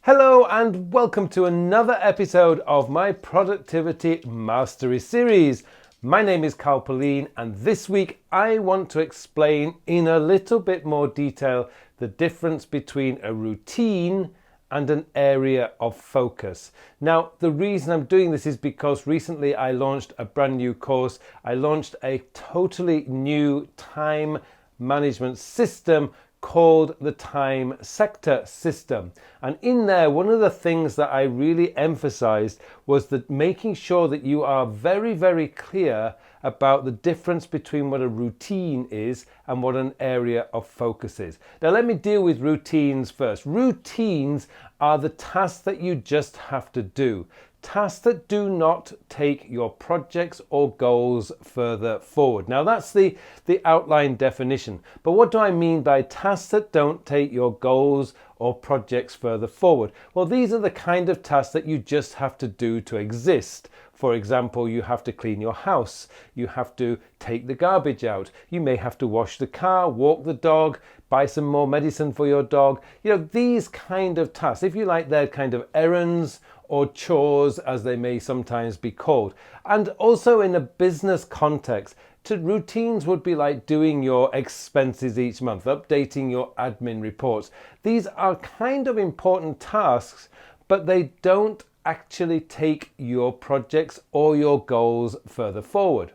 Hello and welcome to another episode of my Productivity Mastery series. My name is Pullein and this week I want to explain in a little bit more detail the difference between a routine and an area of focus. Now, the reason I'm doing this is because recently I launched a brand new course. I launched a totally new time management system called the time sector system. And in there, one of the things that I really emphasized was that making sure that you are very, very clear about the difference between what a routine is and what an area of focus is. Now, let me deal with routines first. Routines are the tasks that you just have to do. Tasks that do not take your projects or goals further forward. Now that's the outline definition. But what do I mean by tasks that don't take your goals or projects further forward? Well, these are the kind of tasks that you just have to do to exist. For example, you have to clean your house, you have to take the garbage out, you may have to wash the car, walk the dog, buy some more medicine for your dog. You know, these kind of tasks, if you like, they're kind of errands or chores, as they may sometimes be called. And also in a business context, routines would be like doing your expenses each month, updating your admin reports. These are kind of important tasks, but they don't actually take your projects or your goals further forward.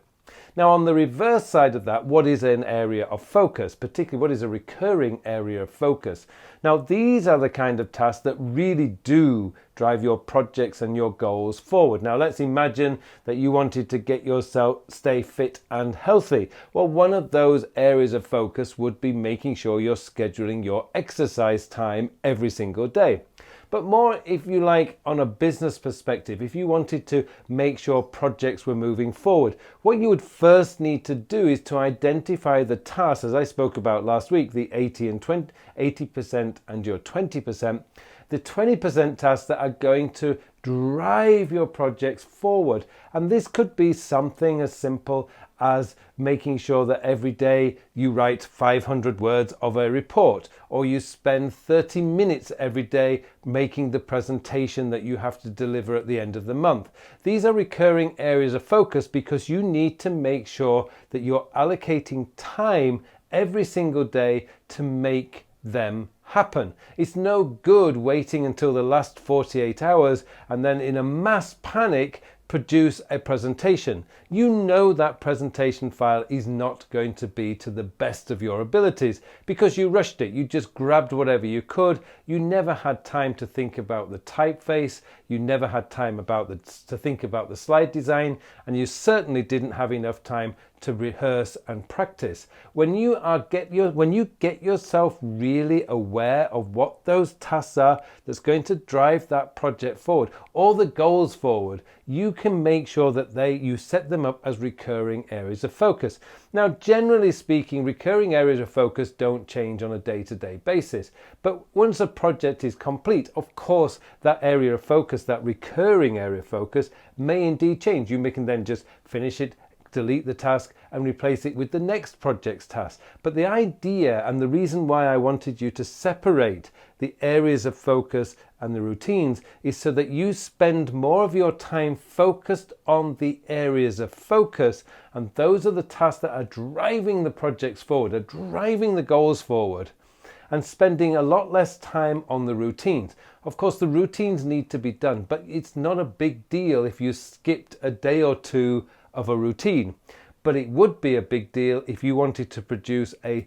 Now, on the reverse side of that, what is an area of focus? Particularly, what is a recurring area of focus? Now, these are the kind of tasks that really do drive your projects and your goals forward. Now, let's imagine that you wanted to get yourself stay fit and healthy. Well, one of those areas of focus would be making sure you're scheduling your exercise time every single day. But more, if you like, on a business perspective, if you wanted to make sure projects were moving forward, what you would first need to do is to identify the tasks, as I spoke about last week, the 80% and your 20%, the 20% tasks that are going to drive your projects forward. And this could be something as simple as making sure that every day you write 500 words of a report, or you spend 30 minutes every day making the presentation that you have to deliver at the end of the month. These are recurring areas of focus because you need to make sure that you're allocating time every single day to make them happen. It's no good waiting until the last 48 hours and then in a mass panic produce a presentation. You know that presentation file is not going to be to the best of your abilities because you rushed it. You just grabbed whatever you could. You never had time to think about the typeface. You never had time to think about the slide design, and you certainly didn't have enough time to rehearse and practice. When you get yourself really aware of what those tasks are that's going to drive that project forward or the goals forward, you can make sure that you set them up as recurring areas of focus. Now, generally speaking, recurring areas of focus don't change on a day-to-day basis. But once a project is complete, of course, that area of focus, that recurring area of focus, may indeed change. You can then just finish it, delete the task and replace it with the next project's task. But the idea and the reason why I wanted you to separate the areas of focus and the routines is so that you spend more of your time focused on the areas of focus, and those are the tasks that are driving the projects forward, are driving the goals forward, and spending a lot less time on the routines. Of course, the routines need to be done, but it's not a big deal if you skipped a day or two of a routine. But it would be a big deal if you wanted to produce a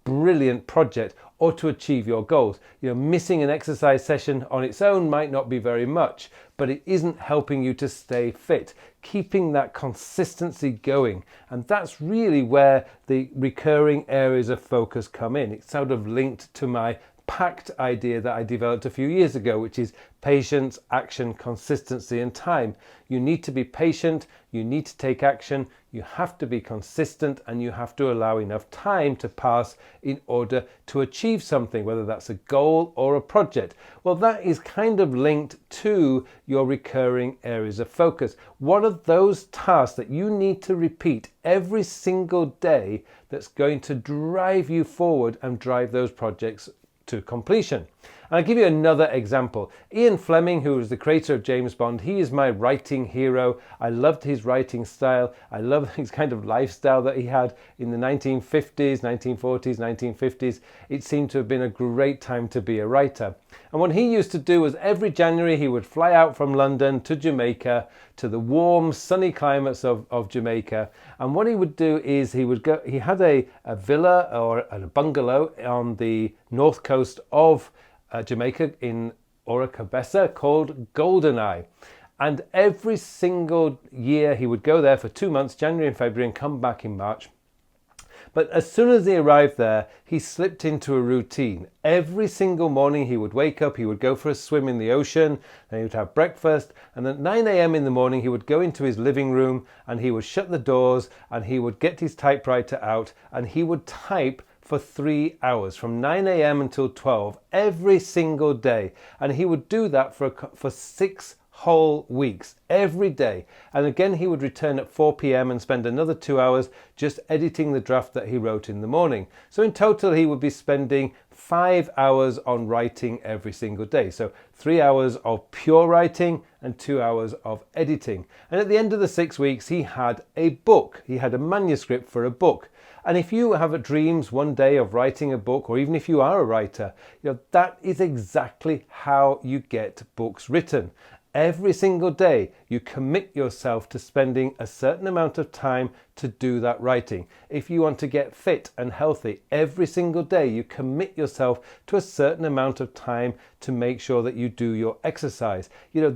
brilliant project or to achieve your goals. You know, missing an exercise session on its own might not be very much, but it isn't helping you to stay fit, keeping that consistency going. And that's really where the recurring areas of focus come in. It's sort of linked to my PACT idea that I developed a few years ago, which is patience, action, consistency, and time. You need to be patient, you need to take action, you have to be consistent, and you have to allow enough time to pass in order to achieve something, whether that's a goal or a project. Well, that is kind of linked to your recurring areas of focus. What are those tasks that you need to repeat every single day that's going to drive you forward and drive those projects to completion? And I'll give you another example. Ian Fleming, who was the creator of James Bond, he is my writing hero. I loved his writing style. I love his kind of lifestyle that he had in the 1950s, 1940s, 1950s. It seemed to have been a great time to be a writer. And what he used to do was every January he would fly out from London to Jamaica, to the warm, sunny climates of Jamaica. And what he would do is he had a villa or a bungalow on the north coast of Jamaica in Oracabessa called Goldeneye. And every single year he would go there for 2 months, January and February, and come back in March. But as soon as he arrived there, he slipped into a routine. Every single morning he would wake up, he would go for a swim in the ocean, then he would have breakfast, and at 9 a.m. in the morning he would go into his living room and he would shut the doors and he would get his typewriter out and he would type for 3 hours, from 9 a.m. until 12, every single day. And he would do that for 6 whole weeks, every day. And again, he would return at 4 p.m. and spend another 2 hours just editing the draft that he wrote in the morning. So in total, he would be spending 5 hours on writing every single day. So 3 hours of pure writing and 2 hours of editing. And at the end of the 6 weeks, he had a book. He had a manuscript for a book. And if you have dreams one day of writing a book, or even if you are a writer, that is exactly how you get books written. Every single day, you commit yourself to spending a certain amount of time to do that writing. If you want to get fit and healthy, every single day, you commit yourself to a certain amount of time to make sure that you do your exercise.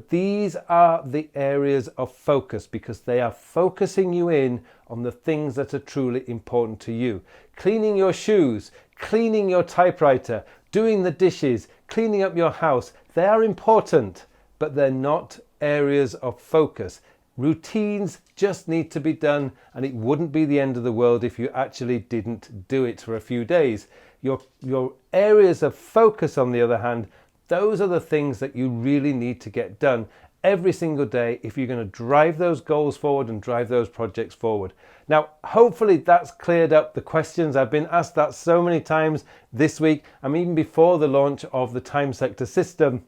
These are the areas of focus because they are focusing you in on the things that are truly important to you. Cleaning your shoes, cleaning your typewriter, doing the dishes, cleaning up your house, they are important, but they're not areas of focus. Routines just need to be done, and it wouldn't be the end of the world if you actually didn't do it for a few days. Your areas of focus, on the other hand, those are the things that you really need to get done every single day if you're going to drive those goals forward and drive those projects forward. Now, hopefully that's cleared up the questions. I've been asked that so many times this week, and even before the launch of the time sector system,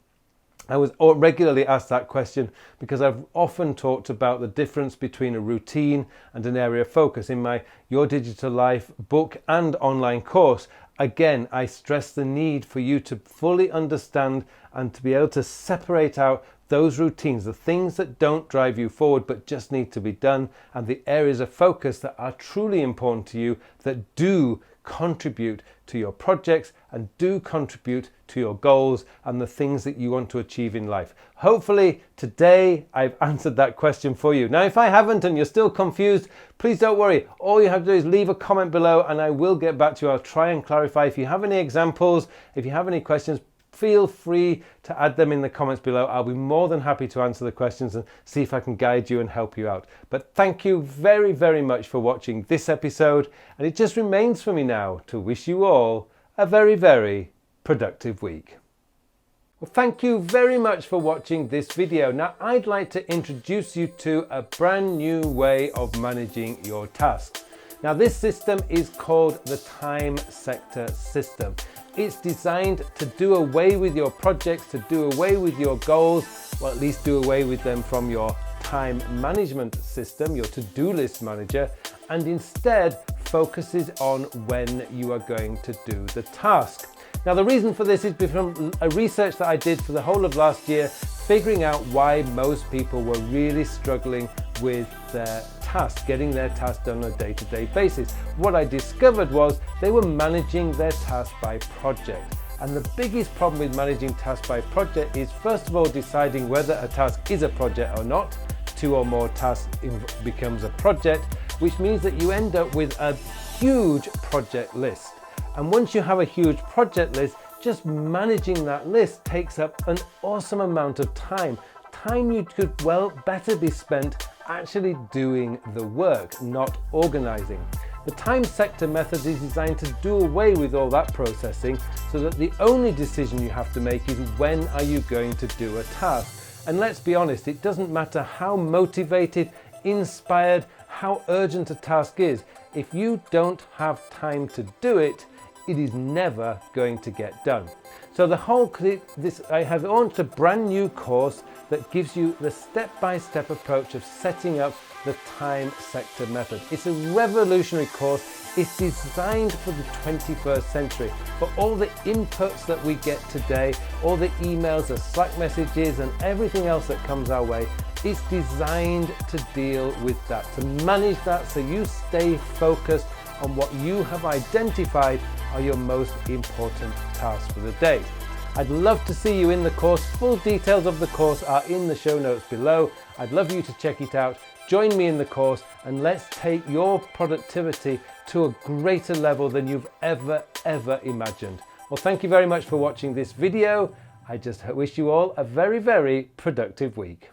I was regularly asked that question because I've often talked about the difference between a routine and an area of focus. In my Your Digital Life book and online course, again, I stress the need for you to fully understand and to be able to separate out those routines, the things that don't drive you forward but just need to be done, and the areas of focus that are truly important to you, that do contribute to your projects and do contribute to your goals and the things that you want to achieve in life. Hopefully today I've answered that question for you. Now, if I haven't and you're still confused, please don't worry. All you have to do is leave a comment below and I will get back to you. I'll try and clarify. If you have any examples, if you have any questions, feel free to add them in the comments below. I'll be more than happy to answer the questions and see if I can guide you and help you out. But thank you very, very much for watching this episode. And it just remains for me now to wish you all a very, very productive week. Well, thank you very much for watching this video. Now, I'd like to introduce you to a brand new way of managing your tasks. Now, this system is called the time sector system. It's designed to do away with your projects, to do away with your goals, or at least do away with them from your time management system, your to-do list manager, and instead focuses on when you are going to do the task. Now, the reason for this is from a research that I did for the whole of last year, figuring out why most people were really struggling with their tasks, getting their tasks done on a day-to-day basis. What I discovered was they were managing their tasks by project. And the biggest problem with managing tasks by project is, first of all, deciding whether a task is a project or not. 2 or more tasks becomes a project, which means that you end up with a huge project list. And once you have a huge project list, just managing that list takes up an awesome amount of time. Time you could better be spent actually doing the work, not organizing. The time sector method is designed to do away with all that processing so that the only decision you have to make is when are you going to do a task. And let's be honest, it doesn't matter how motivated, inspired, how urgent a task is. If you don't have time to do it, it is never going to get done. So I have launched a brand new course that gives you the step-by-step approach of setting up the time sector method. It's a revolutionary course. It's designed for the 21st century. For all the inputs that we get today, all the emails, the Slack messages, and everything else that comes our way, it's designed to deal with that, to manage that so you stay focused on what you have identified are your most important tasks for the day. I'd love to see you in the course. Full details of the course are in the show notes below. I'd love you to check it out. Join me in the course and let's take your productivity to a greater level than you've ever imagined. Well, thank you very much for watching this video. I just wish you all a very productive week.